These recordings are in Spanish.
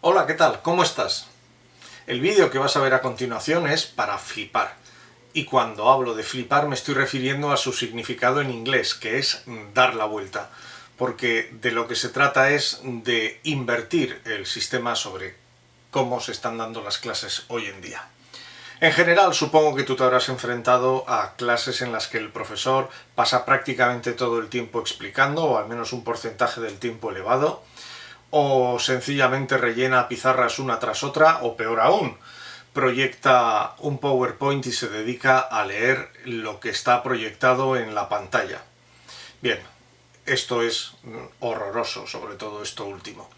Hola, ¿qué tal? ¿Cómo estás? El vídeo que vas a ver a continuación es para flipar. Y cuando hablo de flipar me estoy refiriendo a su significado en inglés, que es dar la vuelta. Porque de lo que se trata es de invertir el sistema sobre cómo se están dando las clases hoy en día. En general, supongo que tú te habrás enfrentado a clases en las que el profesor pasa prácticamente todo el tiempo explicando, o al menos un porcentaje del tiempo elevado, o sencillamente rellena pizarras una tras otra, o peor aún, proyecta un PowerPoint y se dedica a leer lo que está proyectado en la pantalla. Bien, esto es horroroso, sobre todo esto último.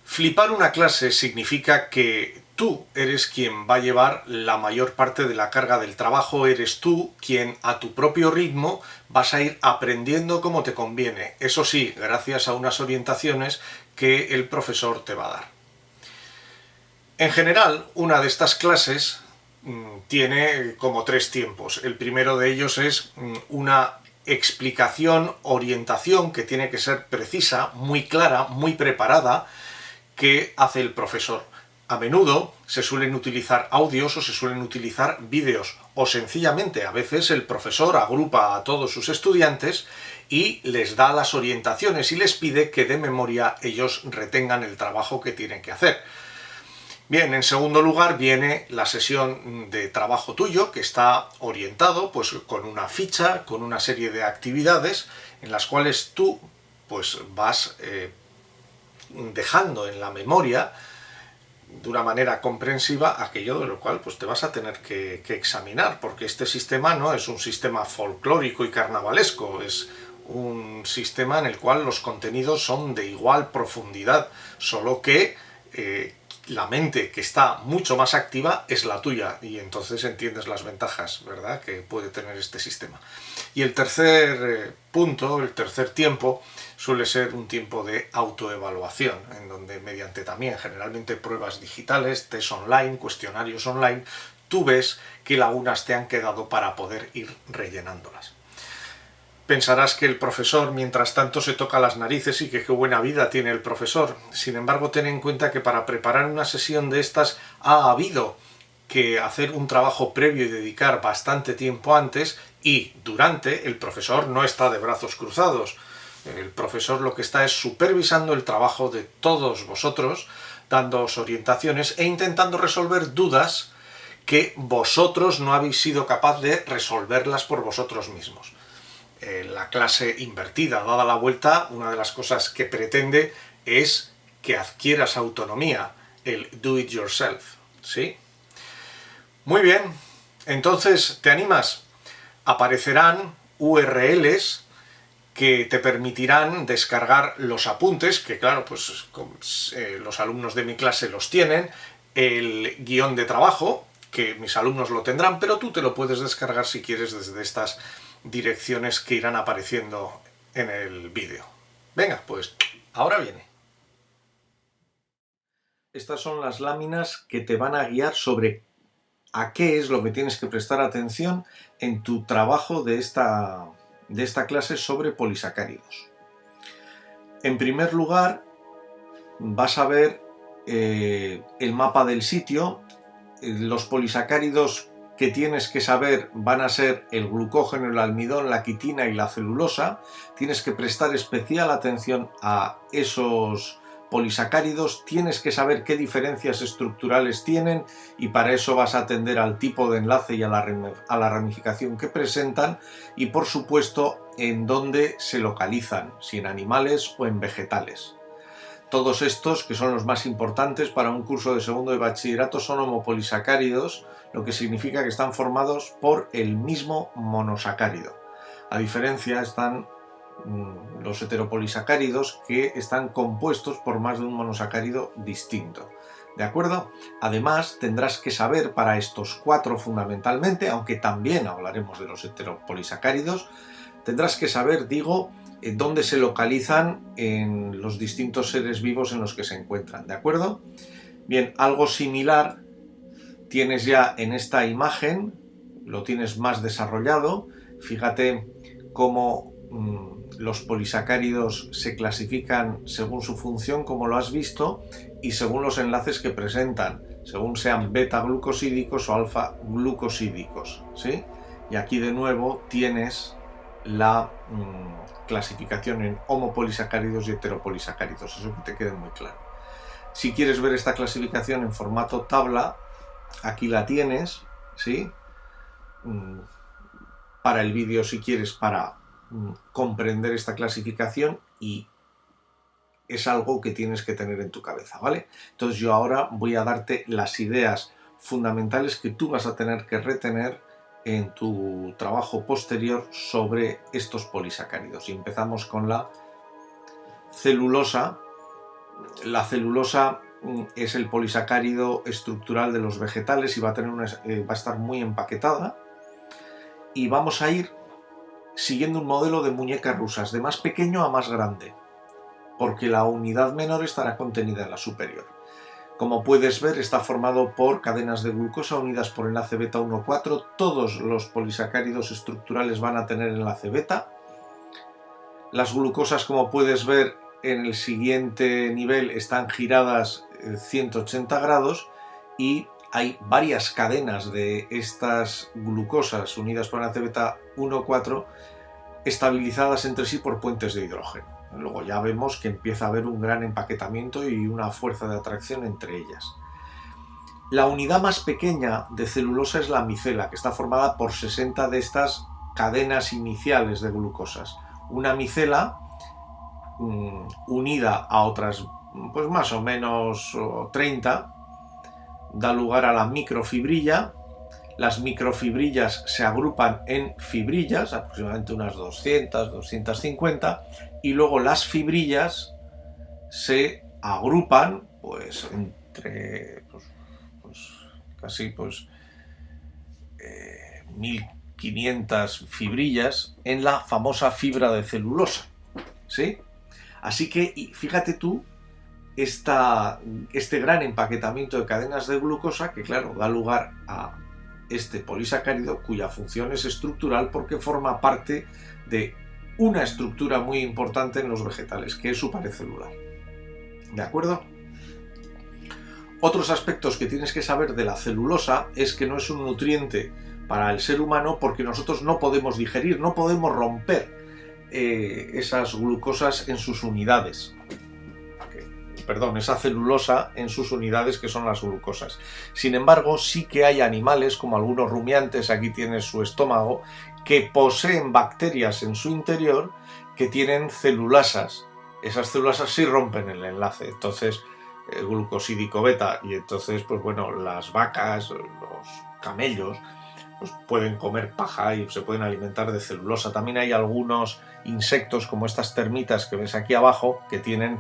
Flipar una clase significa que tú eres quien va a llevar la mayor parte de la carga del trabajo, eres tú quien a tu propio ritmo vas a ir aprendiendo como te conviene, eso sí, gracias a unas orientaciones que el profesor te va a dar. En general, una de estas clases tiene como 3 tiempos. El primero de ellos es una explicación, orientación que tiene que ser precisa, muy clara, muy preparada, que hace el profesor. A menudo se suelen utilizar audios o se suelen utilizar vídeos, o sencillamente a veces el profesor agrupa a todos sus estudiantes y les da las orientaciones y les pide que de memoria ellos retengan el trabajo que tienen que hacer. Bien, en segundo lugar viene la sesión de trabajo tuyo, que está orientado pues con una ficha, con una serie de actividades en las cuales tú pues vas dejando en la memoria de una manera comprensiva aquello de lo cual pues te vas a tener que examinar, porque este sistema no es un sistema folclórico y carnavalesco, es un sistema en el cual los contenidos son de igual profundidad, solo que la mente que está mucho más activa es la tuya, y entonces entiendes las ventajas, ¿verdad?, que puede tener este sistema. Y el tercer punto, el tercer tiempo, suele ser un tiempo de autoevaluación, en donde mediante también generalmente pruebas digitales, test online, cuestionarios online, tú ves qué lagunas te han quedado para poder ir rellenándolas. Pensarás que el profesor, mientras tanto, se toca las narices y que qué buena vida tiene el profesor. Sin embargo, ten en cuenta que para preparar una sesión de estas ha habido que hacer un trabajo previo y dedicar bastante tiempo antes, y durante el profesor no está de brazos cruzados. El profesor lo que está es supervisando el trabajo de todos vosotros, dándoos orientaciones e intentando resolver dudas que vosotros no habéis sido capaz de resolverlas por vosotros mismos. La clase invertida, dada la vuelta, una de las cosas que pretende es que adquieras autonomía, el do it yourself, ¿sí? Muy bien, entonces, ¿te animas? Aparecerán URLs que te permitirán descargar los apuntes, que claro, pues los alumnos de mi clase los tienen, el guión de trabajo, que mis alumnos lo tendrán, pero tú te lo puedes descargar si quieres desde estas direcciones que irán apareciendo en el vídeo. Venga, pues ahora viene. Estas son las láminas que te van a guiar sobre a qué es lo que tienes que prestar atención en tu trabajo de esta clase sobre polisacáridos. En primer lugar, vas a ver el mapa del sitio. Los polisacáridos que tienes que saber van a ser el glucógeno, el almidón, la quitina y la celulosa. Tienes que prestar especial atención a esos polisacáridos, tienes que saber qué diferencias estructurales tienen, y para eso vas a atender al tipo de enlace y a la ramificación que presentan, y por supuesto en dónde se localizan, si en animales o en vegetales. Todos estos, que son los más importantes para un curso de segundo de bachillerato, son homopolisacáridos, lo que significa que están formados por el mismo monosacárido. A diferencia están los heteropolisacáridos, que están compuestos por más de un monosacárido distinto. ¿De acuerdo? Además, tendrás que saber para estos 4 fundamentalmente, aunque también hablaremos de los heteropolisacáridos, tendrás que saber, digo, dónde se localizan en los distintos seres vivos en los que se encuentran. ¿De acuerdo? Bien, algo similar tienes ya en esta imagen, lo tienes más desarrollado. Fíjate cómo los polisacáridos se clasifican según su función, como lo has visto, y según los enlaces que presentan, según sean beta-glucosídicos o alfa-glucosídicos, ¿sí? Y aquí de nuevo tienes la clasificación en homopolisacáridos y heteropolisacáridos, eso que te quede muy claro. Si quieres ver esta clasificación en formato tabla, aquí la tienes, ¿sí? Para el vídeo, si quieres, para comprender esta clasificación, y es algo que tienes que tener en tu cabeza, ¿vale? Entonces yo ahora voy a darte las ideas fundamentales que tú vas a tener que retener en tu trabajo posterior sobre estos polisacáridos. Y empezamos con la celulosa. La celulosa es el polisacárido estructural de los vegetales y va a estar muy empaquetada. Y vamos a ir siguiendo un modelo de muñecas rusas, de más pequeño a más grande, porque la unidad menor estará contenida en la superior. Como puedes ver, está formado por cadenas de glucosa unidas por enlace beta 1,4. Todos los polisacáridos estructurales van a tener enlace beta. Las glucosas, como puedes ver en el siguiente nivel, están giradas 180 grados y hay varias cadenas de estas glucosas unidas por enlace beta 1,4 estabilizadas entre sí por puentes de hidrógeno. Luego ya vemos que empieza a haber un gran empaquetamiento y una fuerza de atracción entre ellas. La unidad más pequeña de celulosa es la micela, que está formada por 60 de estas cadenas iniciales de glucosas. Una micela unida a otras, pues más o menos 30, da lugar a la microfibrilla. Las microfibrillas se agrupan en fibrillas, aproximadamente unas 200, 250, y luego las fibrillas se agrupan pues entre casi 1500 fibrillas en la famosa fibra de celulosa, ¿sí? Así que fíjate tú este gran empaquetamiento de cadenas de glucosa que, claro, da lugar a este polisacárido cuya función es estructural porque forma parte de una estructura muy importante en los vegetales, que es su pared celular. ¿De acuerdo? Otros aspectos que tienes que saber de la celulosa es que no es un nutriente para el ser humano porque nosotros no podemos digerir, no podemos romper esas glucosas en sus unidades. Esa celulosa en sus unidades, que son las glucosas. Sin embargo, sí que hay animales, como algunos rumiantes, aquí tienes su estómago, que poseen bacterias en su interior que tienen celulasas. Esas celulasas sí rompen el enlace, entonces glucosídico beta, y entonces, pues bueno, las vacas, los camellos, pues pueden comer paja y se pueden alimentar de celulosa. También hay algunos insectos, como estas termitas que ves aquí abajo, que tienen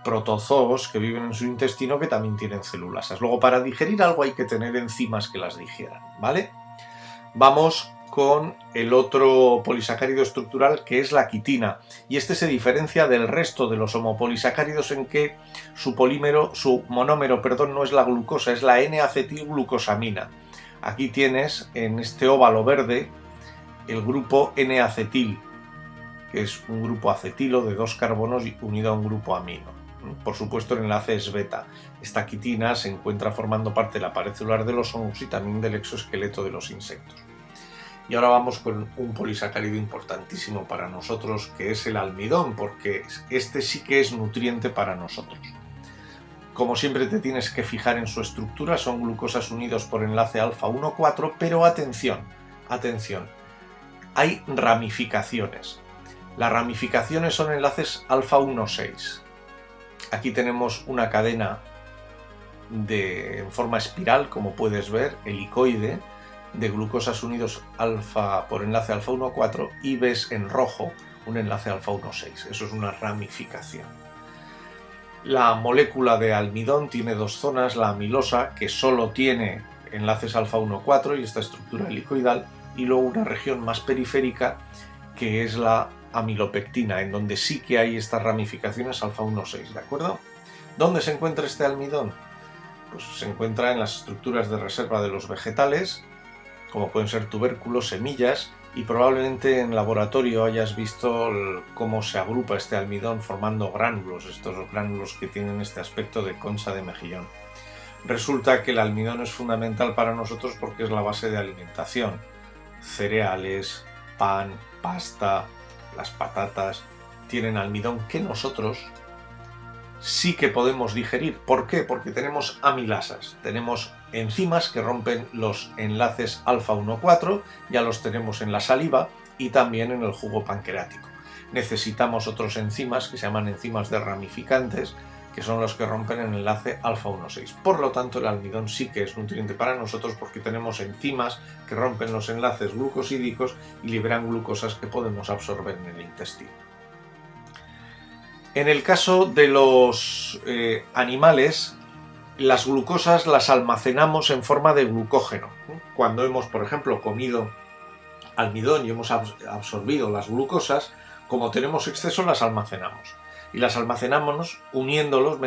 protozoos que viven en su intestino que también tienen celulasas. Luego, para digerir algo hay que tener enzimas que las digieran, ¿vale? Vamos con el otro polisacárido estructural, que es la quitina, y este se diferencia del resto de los homopolisacáridos en que su monómero no es la glucosa, es la N-acetilglucosamina. Aquí tienes en este óvalo verde el grupo N-acetil, que es un grupo acetilo de 2 carbonos unido a un grupo amino. Por supuesto, el enlace es beta. Esta quitina se encuentra formando parte de la pared celular de los hongos y también del exoesqueleto de los insectos. Y ahora vamos con un polisacárido importantísimo para nosotros, que es el almidón, porque este sí que es nutriente para nosotros. Como siempre, te tienes que fijar en su estructura, son glucosas unidos por enlace alfa 1,4, pero atención, hay ramificaciones. Las ramificaciones son enlaces alfa 1,6. Aquí tenemos una cadena en forma espiral, como puedes ver, helicoide, de glucosas unidos por enlace alfa 1,4, y ves en rojo un enlace alfa 1,6. Eso es una ramificación. La molécula de almidón tiene 2 zonas, la amilosa, que solo tiene enlaces alfa 1,4 y esta estructura helicoidal, y luego una región más periférica que es la amilopectina, en donde sí que hay estas ramificaciones alfa 1,6, ¿de acuerdo? ¿Dónde se encuentra este almidón? Pues se encuentra en las estructuras de reserva de los vegetales, como pueden ser tubérculos, semillas, y probablemente en laboratorio hayas visto cómo se agrupa este almidón formando gránulos, estos gránulos que tienen este aspecto de concha de mejillón. Resulta que el almidón es fundamental para nosotros porque es la base de alimentación. Cereales, pan, pasta, las patatas tienen almidón que nosotros sí que podemos digerir. ¿Por qué? Porque tenemos amilasas, tenemos enzimas que rompen los enlaces alfa 1,4, ya los tenemos en la saliva y también en el jugo pancreático. Necesitamos otros enzimas que se llaman enzimas de ramificantes, que son los que rompen el enlace alfa 1,6. Por lo tanto, el almidón sí que es nutriente para nosotros porque tenemos enzimas que rompen los enlaces glucosídicos y liberan glucosas que podemos absorber en el intestino. En el caso de los animales, las glucosas las almacenamos en forma de glucógeno. Cuando hemos, por ejemplo, comido almidón y hemos absorbido las glucosas, como tenemos exceso, las almacenamos. Y las almacenamos uniéndolos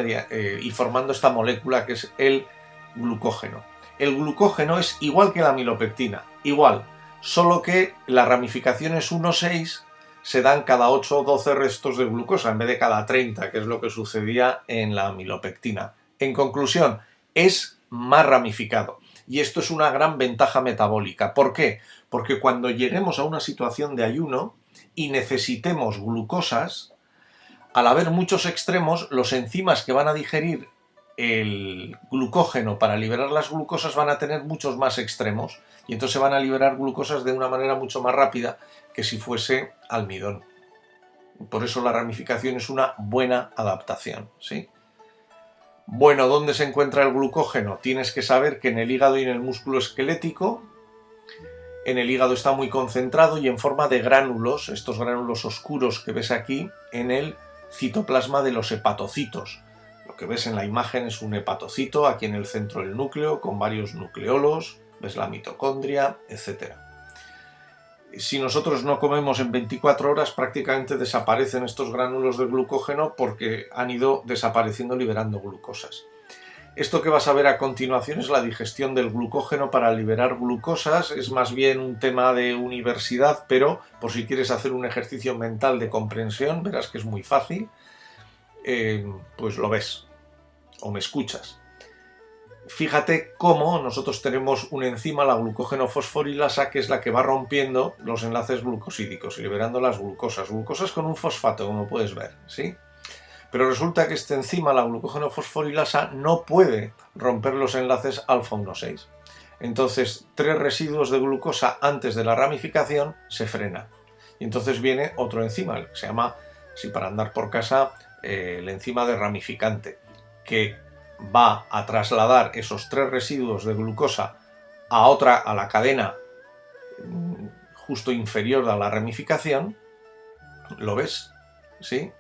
y formando esta molécula que es el glucógeno. El glucógeno es igual que la amilopectina, igual, solo que las ramificaciones 1,6 se dan cada 8 o 12 restos de glucosa en vez de cada 30, que es lo que sucedía en la amilopectina. En conclusión, es más ramificado. Y esto es una gran ventaja metabólica. ¿Por qué? Porque cuando lleguemos a una situación de ayuno y necesitemos glucosas, al haber muchos extremos, los enzimas que van a digerir el glucógeno para liberar las glucosas van a tener muchos más extremos y entonces se van a liberar glucosas de una manera mucho más rápida que si fuese almidón. Por eso la ramificación es una buena adaptación, ¿sí? Bueno, ¿dónde se encuentra el glucógeno? Tienes que saber que en el hígado y en el músculo esquelético. En el hígado está muy concentrado y en forma de gránulos, estos gránulos oscuros que ves aquí, en el citoplasma de los hepatocitos. Lo que ves en la imagen es un hepatocito, aquí en el centro del núcleo, con varios nucleolos, ves la mitocondria, etc. Si nosotros no comemos en 24 horas, prácticamente desaparecen estos gránulos de glucógeno porque han ido desapareciendo liberando glucosas. Esto que vas a ver a continuación es la digestión del glucógeno para liberar glucosas. Es más bien un tema de universidad, pero por si quieres hacer un ejercicio mental de comprensión, verás que es muy fácil, pues lo ves o me escuchas. Fíjate cómo nosotros tenemos una enzima, la glucógeno fosforilasa, que es la que va rompiendo los enlaces glucosídicos y liberando las glucosas. Glucosas con un fosfato, como puedes ver, ¿sí? Pero resulta que esta enzima, la glucógeno fosforilasa, no puede romper los enlaces alfa 1,6. Entonces, 3 residuos de glucosa antes de la ramificación se frena. Y entonces viene otro enzima, que se llama, si para andar por casa, la enzima de ramificante, que va a trasladar esos 3 residuos de glucosa a la cadena justo inferior a la ramificación. ¿Lo ves? ¿Sí?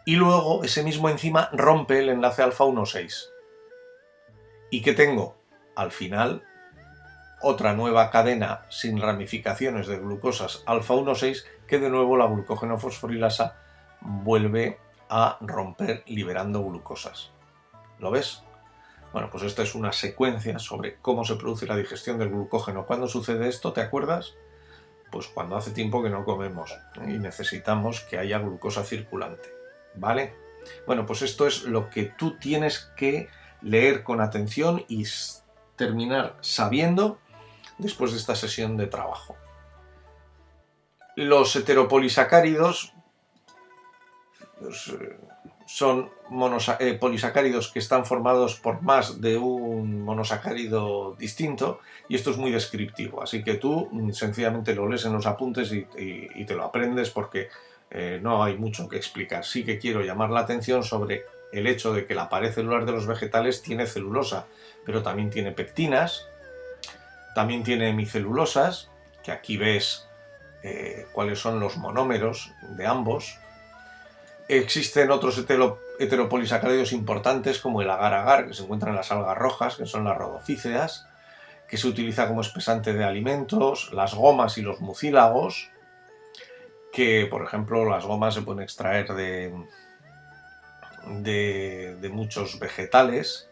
Y luego ese mismo enzima rompe el enlace alfa 1,6. ¿Y qué tengo? Al final, otra nueva cadena sin ramificaciones de glucosas alfa 1,6 que de nuevo la glucógeno fosforilasa vuelve a romper liberando glucosas. ¿Lo ves? Bueno, pues esta es una secuencia sobre cómo se produce la digestión del glucógeno. ¿Cuándo sucede esto? ¿Te acuerdas? Pues cuando hace tiempo que no comemos y necesitamos que haya glucosa circulante. ¿Vale? Bueno, pues esto es lo que tú tienes que leer con atención y terminar sabiendo después de esta sesión de trabajo. Los heteropolisacáridos son polisacáridos que están formados por más de un monosacárido distinto y esto es muy descriptivo, así que tú sencillamente lo lees en los apuntes y te lo aprendes porque no hay mucho que explicar. Sí que quiero llamar la atención sobre el hecho de que la pared celular de los vegetales tiene celulosa, pero también tiene pectinas, también tiene hemicelulosas, que aquí ves cuáles son los monómeros de ambos. Existen otros heteropolisacáridos importantes como el agar-agar, que se encuentra en las algas rojas, que son las rodopíceas, que se utiliza como espesante de alimentos, las gomas y los mucílagos, que por ejemplo las gomas se pueden extraer de muchos vegetales.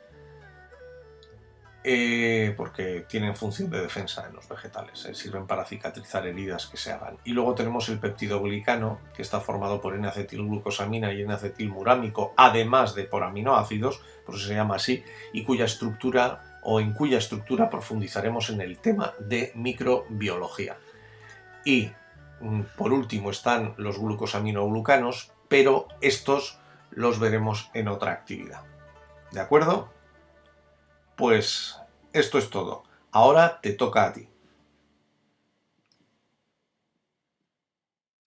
porque tienen función de defensa en los vegetales, sirven para cicatrizar heridas que se hagan. Y luego tenemos el peptidoglicano, que está formado por N-acetilglucosamina y N-acetilmurámico, además de por aminoácidos, por eso se llama así, y cuya estructura en cuya estructura profundizaremos en el tema de microbiología. Y por último están los glucosaminoglucanos, pero estos los veremos en otra actividad. ¿De acuerdo? Pues esto es todo. Ahora te toca a ti.